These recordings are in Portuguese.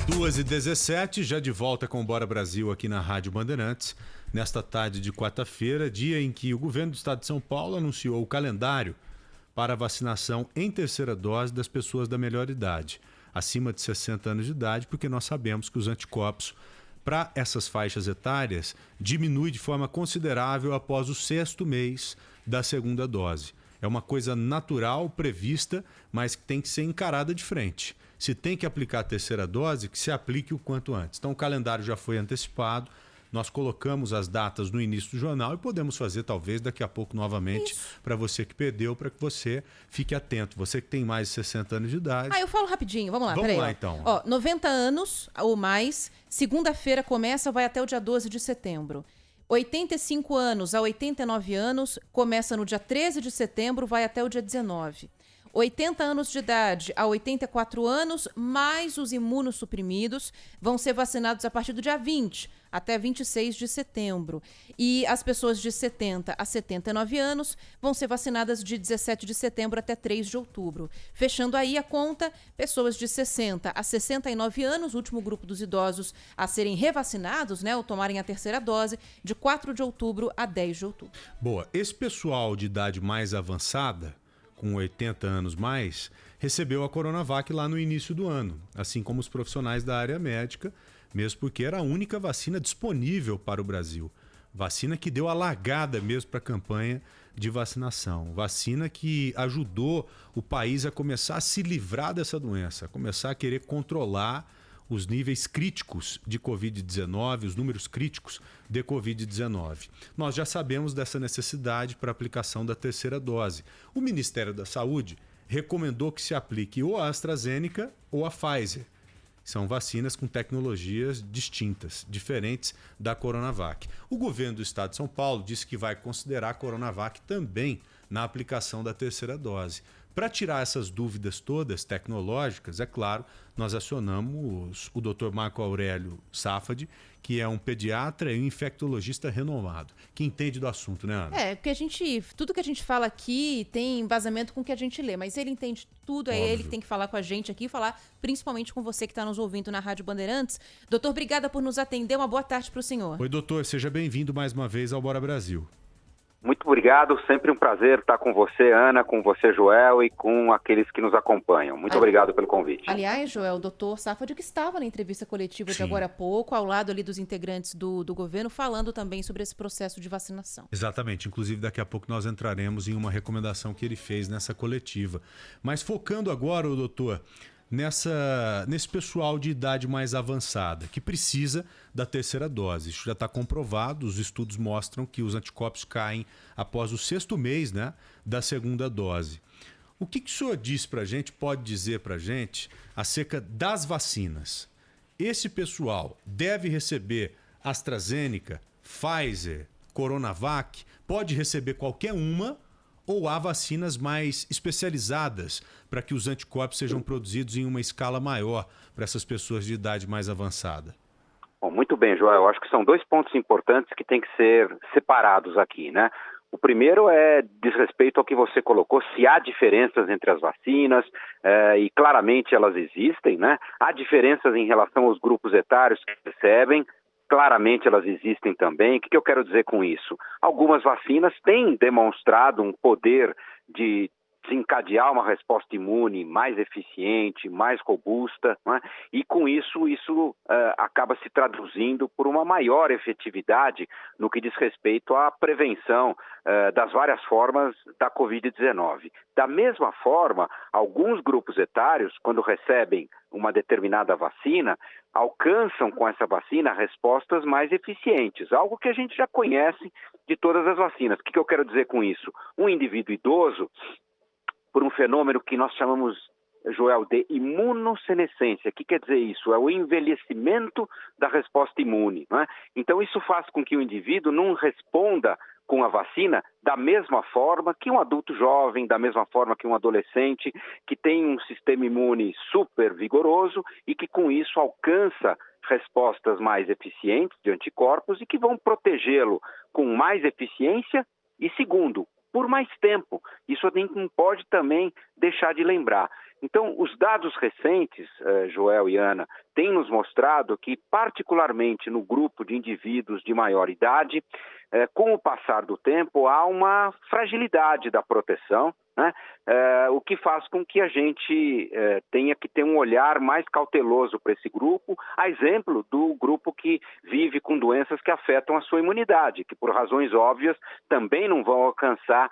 2h17, já de volta com o Bora Brasil aqui na Rádio Bandeirantes, nesta tarde de quarta-feira, dia em que o governo do estado de São Paulo anunciou o calendário para a vacinação em terceira dose das pessoas da melhor idade, acima de 60 anos de idade, porque nós sabemos que os anticorpos para essas faixas etárias diminuem de forma considerável após o 6º mês da segunda dose. É uma coisa natural, prevista, mas que tem que ser encarada de frente. Se tem que aplicar a terceira dose, que se aplique o quanto antes. Então o calendário já foi antecipado, nós colocamos as datas no início do jornal e podemos fazer talvez daqui a pouco novamente para você que perdeu, para que você fique atento. Você que tem mais de 60 anos de idade. Eu falo rapidinho, vamos lá. Vamos lá então. 90 anos ou mais, segunda-feira começa, vai até o dia 12 de setembro. 85 anos a 89 anos, começa no dia 13 de setembro, vai até o dia 19. 80 anos de idade a 84 anos, mais os imunossuprimidos, vão ser vacinados a partir do dia 20 até 26 de setembro. E as pessoas de 70 a 79 anos vão ser vacinadas de 17 de setembro até 3 de outubro. Fechando aí a conta, pessoas de 60 a 69 anos, último grupo dos idosos a serem revacinados, ou tomarem a terceira dose, de 4 de outubro a 10 de outubro. Boa. Esse pessoal de idade mais avançada, com 80 anos mais, recebeu a Coronavac lá no início do ano, assim como os profissionais da área médica, mesmo porque era a única vacina disponível para o Brasil. Vacina que deu a largada mesmo para a campanha de vacinação. Vacina que ajudou o país a começar a se livrar dessa doença, a começar a querer controlar os níveis críticos de Covid-19, os números críticos de Covid-19. Nós já sabemos dessa necessidade para a aplicação da terceira dose. O Ministério da Saúde recomendou que se aplique ou a AstraZeneca ou a Pfizer. São vacinas com tecnologias distintas, diferentes da Coronavac. O governo do estado de São Paulo disse que vai considerar a Coronavac também na aplicação da terceira dose. Para tirar essas dúvidas todas tecnológicas, é claro, nós acionamos o Dr. Marco Aurélio Safadi, que é um pediatra e um infectologista renomado, que entende do assunto, né, Ana? Porque tudo que a gente fala aqui tem embasamento com o que a gente lê, mas ele entende tudo, é ele que tem que falar com a gente aqui, falar principalmente com você que está nos ouvindo na Rádio Bandeirantes. Doutor, obrigada por nos atender, uma boa tarde para o senhor. Oi, doutor, seja bem-vindo mais uma vez ao Bora Brasil. Muito obrigado, sempre um prazer estar com você, Ana, com você, Joel, e com aqueles que nos acompanham. Muito obrigado pelo convite. Aliás, Joel, o doutor Safadi que estava na entrevista coletiva de agora a pouco, ao lado ali dos integrantes do governo, falando também sobre esse processo de vacinação. Exatamente, inclusive daqui a pouco nós entraremos em uma recomendação que ele fez nessa coletiva. Mas focando agora, doutor, nesse pessoal de idade mais avançada, que precisa da terceira dose. Isso já está comprovado, os estudos mostram que os anticorpos caem após o 6º mês, da segunda dose. O que o senhor diz para a gente, pode dizer para a gente, acerca das vacinas? Esse pessoal deve receber AstraZeneca, Pfizer, Coronavac, pode receber qualquer uma, ou há vacinas mais especializadas para que os anticorpos sejam produzidos em uma escala maior para essas pessoas de idade mais avançada? Bom, muito bem, Joel. Eu acho que são 2 pontos importantes que têm que ser separados aqui, O primeiro diz respeito ao que você colocou, se há diferenças entre as vacinas, e claramente elas existem, Há diferenças em relação aos grupos etários que recebem. Claramente elas existem também. O que eu quero dizer com isso? Algumas vacinas têm demonstrado um poder de desencadear uma resposta imune mais eficiente, mais robusta, e com isso acaba se traduzindo por uma maior efetividade no que diz respeito à prevenção das várias formas da Covid-19. Da mesma forma, alguns grupos etários, quando recebem uma determinada vacina, alcançam com essa vacina respostas mais eficientes, algo que a gente já conhece de todas as vacinas. O que eu quero dizer com isso? Um indivíduo idoso, por um fenômeno que nós chamamos, Joel, de imunossenescência. O que quer dizer isso? É o envelhecimento da resposta imune. Então isso faz com que o indivíduo não responda com a vacina da mesma forma que um adulto jovem, da mesma forma que um adolescente, que tem um sistema imune super vigoroso e que com isso alcança respostas mais eficientes de anticorpos e que vão protegê-lo com mais eficiência e, segundo, por mais tempo. Isso a gente não pode também deixar de lembrar. Então, os dados recentes, Joel e Ana, têm nos mostrado que, particularmente no grupo de indivíduos de maior idade, com o passar do tempo, há uma fragilidade da proteção, né? O que faz com que a gente tenha que ter um olhar mais cauteloso para esse grupo, a exemplo do grupo que vive com doenças que afetam a sua imunidade, que por razões óbvias também não vão alcançar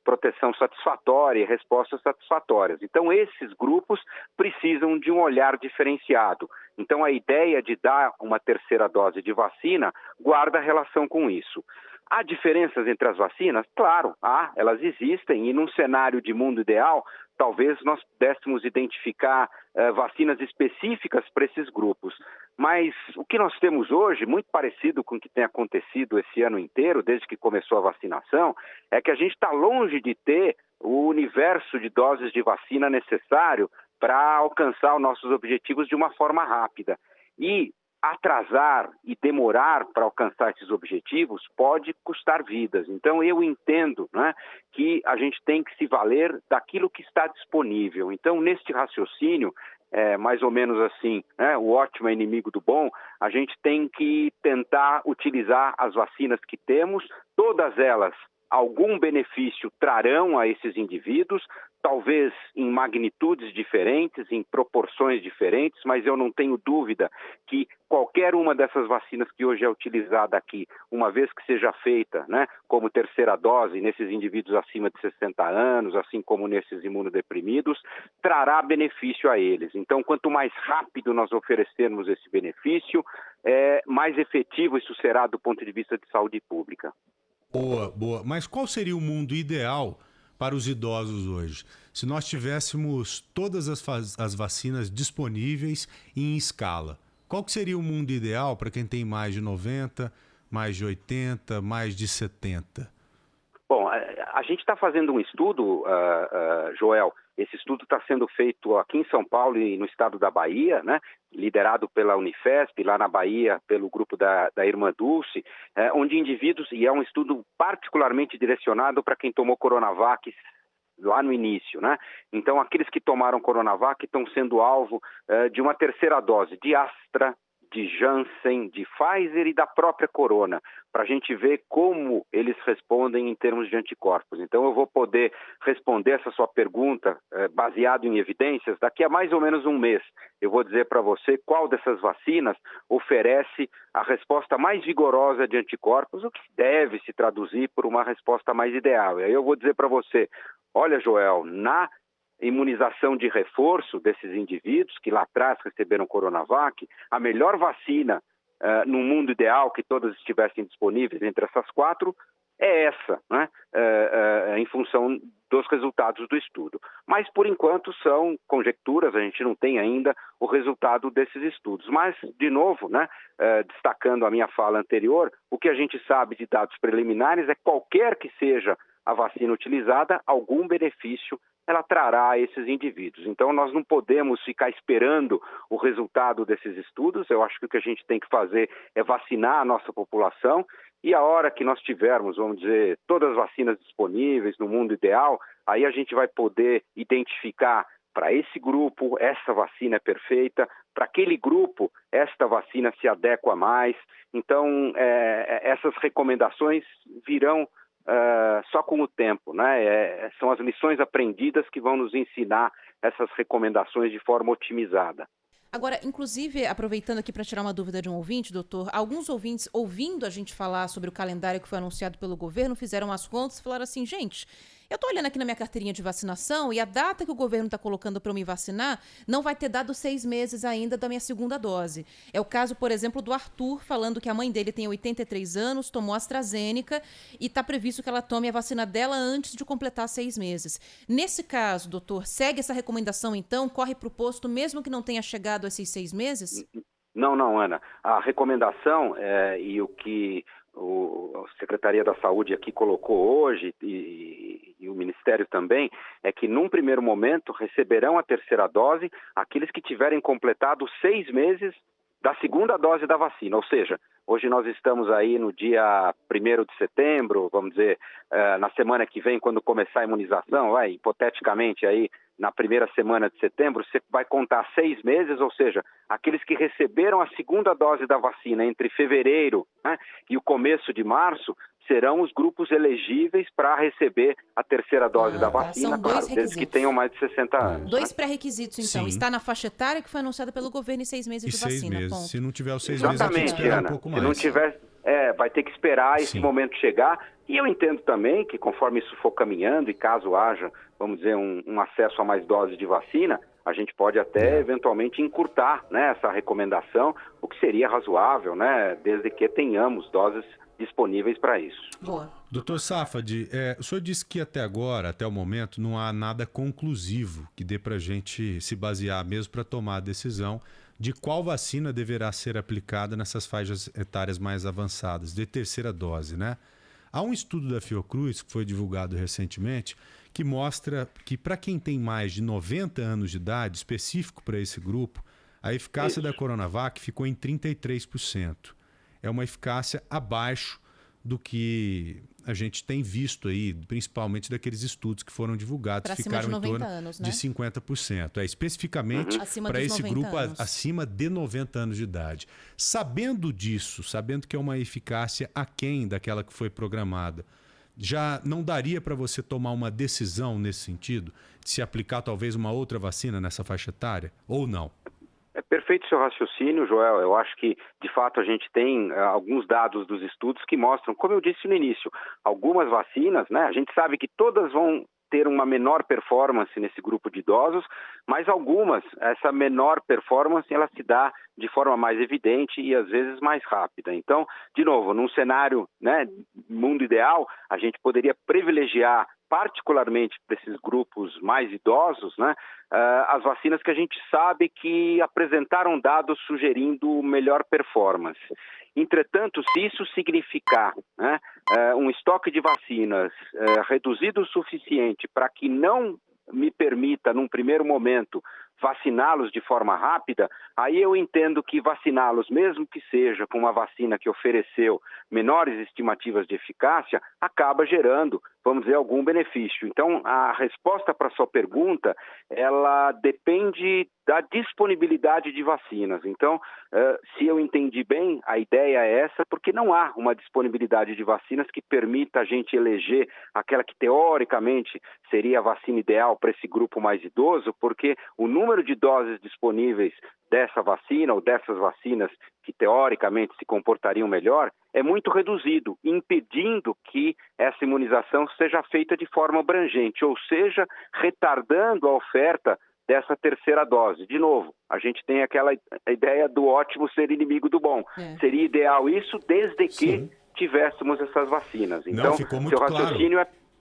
proteção satisfatória e respostas satisfatórias. Então, esses grupos precisam de um olhar diferenciado. Então, a ideia de dar uma terceira dose de vacina guarda relação com isso. Há diferenças entre as vacinas? Claro, elas existem, e num cenário de mundo ideal, talvez nós pudéssemos identificar vacinas específicas para esses grupos. Mas o que nós temos hoje, muito parecido com o que tem acontecido esse ano inteiro, desde que começou a vacinação, é que a gente está longe de ter o universo de doses de vacina necessário para alcançar os nossos objetivos de uma forma rápida. E atrasar e demorar para alcançar esses objetivos pode custar vidas. Então, eu entendo, né, que a gente tem que se valer daquilo que está disponível. Então, neste raciocínio, mais ou menos assim, né, o ótimo é inimigo do bom, a gente tem que tentar utilizar as vacinas que temos, todas elas algum benefício trarão a esses indivíduos, talvez em magnitudes diferentes, em proporções diferentes, mas eu não tenho dúvida que qualquer uma dessas vacinas que hoje é utilizada aqui, uma vez que seja feita, né, como terceira dose nesses indivíduos acima de 60 anos, assim como nesses imunodeprimidos, trará benefício a eles. Então, quanto mais rápido nós oferecermos esse benefício, mais efetivo isso será do ponto de vista de saúde pública. Boa, boa. Mas qual seria o mundo ideal para os idosos hoje? Se nós tivéssemos todas as vacinas disponíveis e em escala, qual que seria o mundo ideal para quem tem mais de 90, mais de 80, mais de 70? Bom, a gente está fazendo um estudo, Joel. Esse estudo está sendo feito aqui em São Paulo e no estado da Bahia, né? Liderado pela Unifesp, lá na Bahia, pelo grupo da Irmã Dulce, onde indivíduos, e é um estudo particularmente direcionado para quem tomou Coronavac lá no início, né? Então, aqueles que tomaram Coronavac estão sendo alvo de uma terceira dose de Astra, de Janssen, de Pfizer e da própria Corona, para a gente ver como eles respondem em termos de anticorpos. Então, eu vou poder responder essa sua pergunta baseado em evidências daqui a mais ou menos um mês. Eu vou dizer para você qual dessas vacinas oferece a resposta mais vigorosa de anticorpos, o que deve se traduzir por uma resposta mais ideal. E aí eu vou dizer para você, olha, Joel, na imunização de reforço desses indivíduos que lá atrás receberam Coronavac, a melhor vacina no mundo ideal, que todas estivessem disponíveis entre essas quatro, é essa, né? Em função dos resultados do estudo. Mas, por enquanto, são conjecturas, a gente não tem ainda o resultado desses estudos. Mas, de novo, né, destacando a minha fala anterior, o que a gente sabe de dados preliminares é que qualquer que seja a vacina utilizada, algum benefício ela trará a esses indivíduos. Então, nós não podemos ficar esperando o resultado desses estudos. Eu acho que o que a gente tem que fazer é vacinar a nossa população e a hora que nós tivermos, vamos dizer, todas as vacinas disponíveis no mundo ideal, aí a gente vai poder identificar para esse grupo, essa vacina é perfeita, para aquele grupo, esta vacina se adequa mais. Então, essas recomendações virão só com o tempo, né? São as lições aprendidas que vão nos ensinar essas recomendações de forma otimizada. Agora, inclusive, aproveitando aqui para tirar uma dúvida de um ouvinte, doutor, alguns ouvintes, ouvindo a gente falar sobre o calendário que foi anunciado pelo governo, fizeram as contas e falaram assim, gente, eu tô olhando aqui na minha carteirinha de vacinação e a data que o governo está colocando para eu me vacinar não vai ter dado 6 meses ainda da minha segunda dose. É o caso, por exemplo, do Arthur, falando que a mãe dele tem 83 anos, tomou AstraZeneca e está previsto que ela tome a vacina dela antes de completar 6 meses. Nesse caso, doutor, segue essa recomendação então? Corre para o posto mesmo que não tenha chegado a esses 6 meses? Não, Ana. A recomendação e o que a Secretaria da Saúde aqui colocou hoje e o Ministério também, é que num primeiro momento receberão a terceira dose aqueles que tiverem completado 6 meses da segunda dose da vacina, ou seja, Hoje nós estamos aí no dia 1º de setembro, vamos dizer, na semana que vem, quando começar a imunização, hipoteticamente aí, na primeira semana de setembro, você vai contar 6 meses, ou seja, aqueles que receberam a segunda dose da vacina entre fevereiro, né, e o começo de março, serão os grupos elegíveis para receber a terceira dose da vacina, são dois desde que tenham mais de 60 anos. 2 pré-requisitos, então. Sim. Está na faixa etária que foi anunciada pelo governo e 6 meses de vacina. 6 meses. Ponto. Se não tiver os 6 meses, vai ter que Exatamente, esperar Ana. um pouco Se mais. não tiver, vai ter que esperar esse momento chegar. E eu entendo também que conforme isso for caminhando e caso haja, vamos dizer, um acesso a mais doses de vacina, a gente pode até eventualmente encurtar, né, essa recomendação, o que seria razoável, né, desde que tenhamos doses disponíveis para isso. Boa. Doutor Safadi, o senhor disse que até agora, até o momento, não há nada conclusivo que dê para a gente se basear mesmo para tomar a decisão de qual vacina deverá ser aplicada nessas faixas etárias mais avançadas, de terceira dose, né? Há um estudo da Fiocruz, que foi divulgado recentemente, que mostra que para quem tem mais de 90 anos de idade, específico para esse grupo, a eficácia da Coronavac ficou em 33%. É uma eficácia abaixo do que a gente tem visto aí, principalmente daqueles estudos que foram divulgados, que ficaram em torno de 50%. Especificamente para esse grupo acima de 90 anos de idade. Sabendo disso, sabendo que é uma eficácia aquém daquela que foi programada, já não daria para você tomar uma decisão nesse sentido, de se aplicar talvez uma outra vacina nessa faixa etária, ou não? É perfeito o seu raciocínio, Joel. Eu acho que, de fato, a gente tem alguns dados dos estudos que mostram, como eu disse no início, algumas vacinas, né? A gente sabe que todas vão ter uma menor performance nesse grupo de idosos, mas algumas, essa menor performance, ela se dá de forma mais evidente e, às vezes, mais rápida. Então, de novo, num cenário, né, mundo ideal, a gente poderia privilegiar, particularmente para esses grupos mais idosos, né, as vacinas que a gente sabe que apresentaram dados sugerindo melhor performance. Entretanto, se isso significar, né, um estoque de vacinas reduzido o suficiente para que não me permita, num primeiro momento, vaciná-los de forma rápida, aí eu entendo que vaciná-los, mesmo que seja com uma vacina que ofereceu menores estimativas de eficácia, acaba gerando, vamos dizer, algum benefício. Então, a resposta para a sua pergunta, ela depende da disponibilidade de vacinas. Então, se eu entendi bem, a ideia é essa, porque não há uma disponibilidade de vacinas que permita a gente eleger aquela que, teoricamente, seria a vacina ideal para esse grupo mais idoso, porque o número de doses disponíveis dessa vacina ou dessas vacinas que teoricamente se comportariam melhor é muito reduzido, impedindo que essa imunização seja feita de forma abrangente, ou seja, retardando a oferta dessa terceira dose. De novo, a gente tem aquela ideia do ótimo ser inimigo do bom. Seria ideal isso desde que tivéssemos essas vacinas. Então,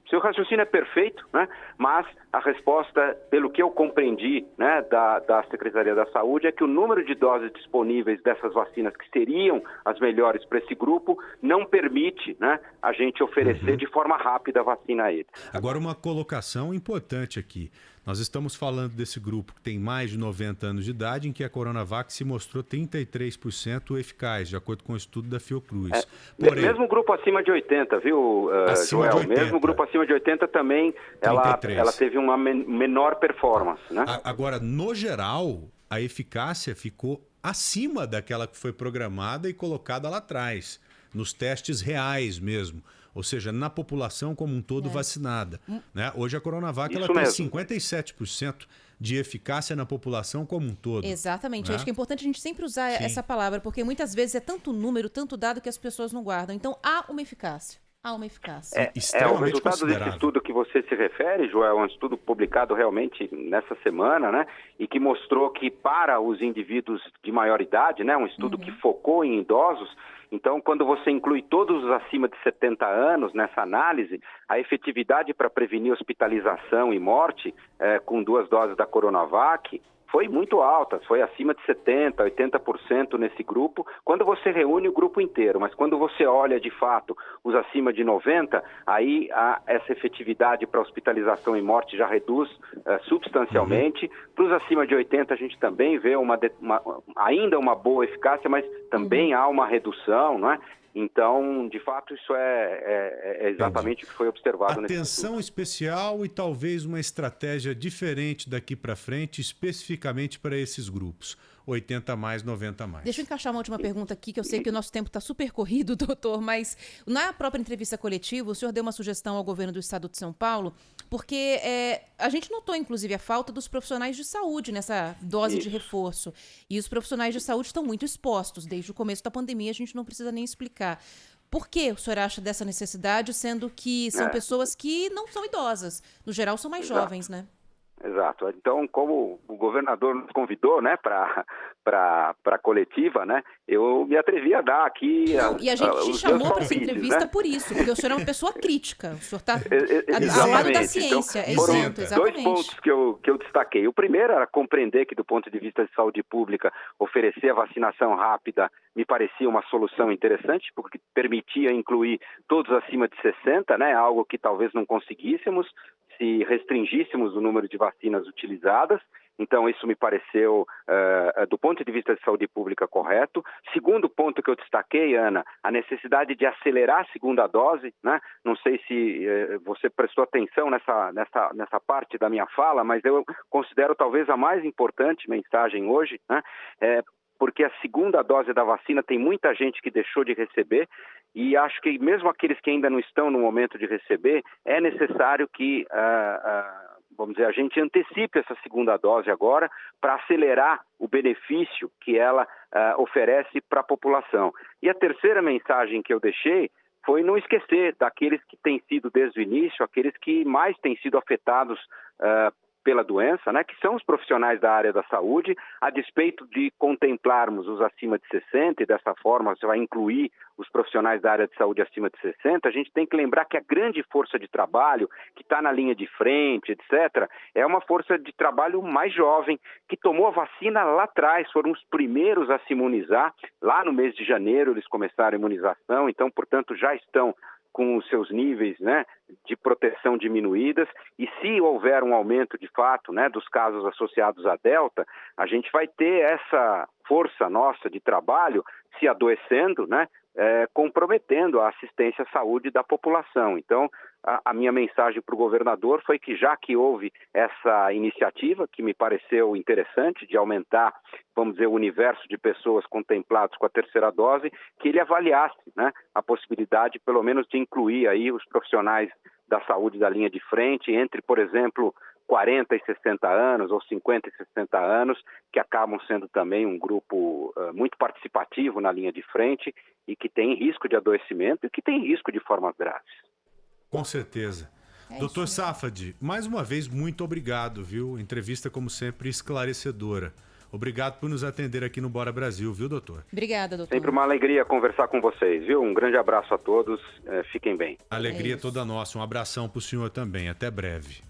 seu raciocínio é perfeito, né? Mas a resposta, pelo que eu compreendi, né, da Secretaria da Saúde, é que o número de doses disponíveis dessas vacinas que seriam as melhores para esse grupo não permite, né, a gente oferecer de forma rápida a vacina a eles. Agora, uma colocação importante aqui. Nós estamos falando desse grupo que tem mais de 90 anos de idade, em que a Coronavac se mostrou 33% eficaz, de acordo com o estudo da Fiocruz. Porém, mesmo grupo acima de 80, viu, Joel? De 80. Mesmo grupo acima de 80 também, ela teve uma menor performance, né? Agora, no geral, a eficácia ficou acima daquela que foi programada e colocada lá atrás, nos testes reais mesmo. Ou seja, na população como um todo vacinada. Né? Hoje a Coronavac ela tem 57% de eficácia na população como um todo. Exatamente. Né? Eu acho que é importante a gente sempre usar essa palavra, porque muitas vezes é tanto número, tanto dado que as pessoas não guardam. Então, há uma eficácia. Há uma eficácia. O resultado desse estudo que você se refere, Joel, é um estudo publicado realmente nessa semana, né? E que mostrou que para os indivíduos de maior idade, né? Um estudo que focou em idosos. Então, quando você inclui todos os acima de 70 anos nessa análise, a efetividade para prevenir hospitalização e morte com 2 doses da Coronavac foi muito alta, foi acima de 70%, 80% nesse grupo, quando você reúne o grupo inteiro, mas quando você olha de fato os acima de 90%, aí essa efetividade para hospitalização e morte já reduz substancialmente. Para os acima de 80% a gente também vê ainda uma boa eficácia, mas também há uma redução, não é? Então, de fato, isso é exatamente o que foi observado nesse estudo. Atenção especial e talvez uma estratégia diferente daqui para frente, especificamente para esses grupos, 80 mais, 90 mais. Deixa eu encaixar uma última pergunta aqui, que eu sei que o nosso tempo está super corrido, doutor, mas na própria entrevista coletiva, o senhor deu uma sugestão ao governo do estado de São Paulo, porque a gente notou, inclusive, a falta dos profissionais de saúde nessa dose de reforço. E os profissionais de saúde estão muito expostos. Desde o começo da pandemia, a gente não precisa nem explicar. Por que o senhor acha dessa necessidade, sendo que são pessoas que não são idosas? No geral, são mais jovens, né? Exato. Então, como o governador nos convidou, né, para a coletiva, né, eu me atrevi a dar aqui. E a gente te chamou para essa entrevista, né? Por isso, porque o senhor é uma pessoa crítica. O senhor está ao lado da ciência. Então, foram dois pontos que eu destaquei. O primeiro era compreender que, do ponto de vista de saúde pública, oferecer a vacinação rápida me parecia uma solução interessante, porque permitia incluir todos acima de 60, né, algo que talvez não conseguíssemos se restringíssemos o número de vacinas utilizadas. Então, isso me pareceu, do ponto de vista de saúde pública, correto. Segundo ponto que eu destaquei, Ana, a necessidade de acelerar a segunda dose, né? Não sei se você prestou atenção nessa parte da minha fala, mas eu considero talvez a mais importante mensagem hoje, né? Porque a segunda dose da vacina tem muita gente que deixou de receber, e acho que mesmo aqueles que ainda não estão no momento de receber, é necessário que, vamos dizer, a gente antecipe essa segunda dose agora para acelerar o benefício que ela oferece para a população. E a terceira mensagem que eu deixei foi não esquecer daqueles que têm sido desde o início, aqueles que mais têm sido afetados pela doença, né, que são os profissionais da área da saúde, a despeito de contemplarmos os acima de 60, e dessa forma você vai incluir os profissionais da área de saúde acima de 60, a gente tem que lembrar que a grande força de trabalho, que está na linha de frente, etc., é uma força de trabalho mais jovem, que tomou a vacina lá atrás, foram os primeiros a se imunizar, lá no mês de janeiro eles começaram a imunização, então, portanto, já estão com os seus níveis, né, de proteção diminuídas, e se houver um aumento de fato, né, dos casos associados à Delta, a gente vai ter essa força nossa de trabalho se adoecendo, né, comprometendo a assistência à saúde da população. Então, a minha mensagem para o governador foi que, já que houve essa iniciativa, que me pareceu interessante, de aumentar, vamos dizer, o universo de pessoas contempladas com a terceira dose, que ele avaliasse, né, a possibilidade, pelo menos, de incluir aí os profissionais da saúde da linha de frente, entre, por exemplo, 40 e 60 anos, ou 50 e 60 anos, que acabam sendo também um grupo muito participativo na linha de frente e que tem risco de adoecimento e que tem risco de formas graves. Com certeza. Doutor Safadi, mais uma vez, muito obrigado, viu? Entrevista, como sempre, esclarecedora. Obrigado por nos atender aqui no Bora Brasil, viu, doutor? Obrigada, doutor. Sempre uma alegria conversar com vocês, viu? Um grande abraço a todos, fiquem bem. Alegria toda nossa, um abração para o senhor também, até breve.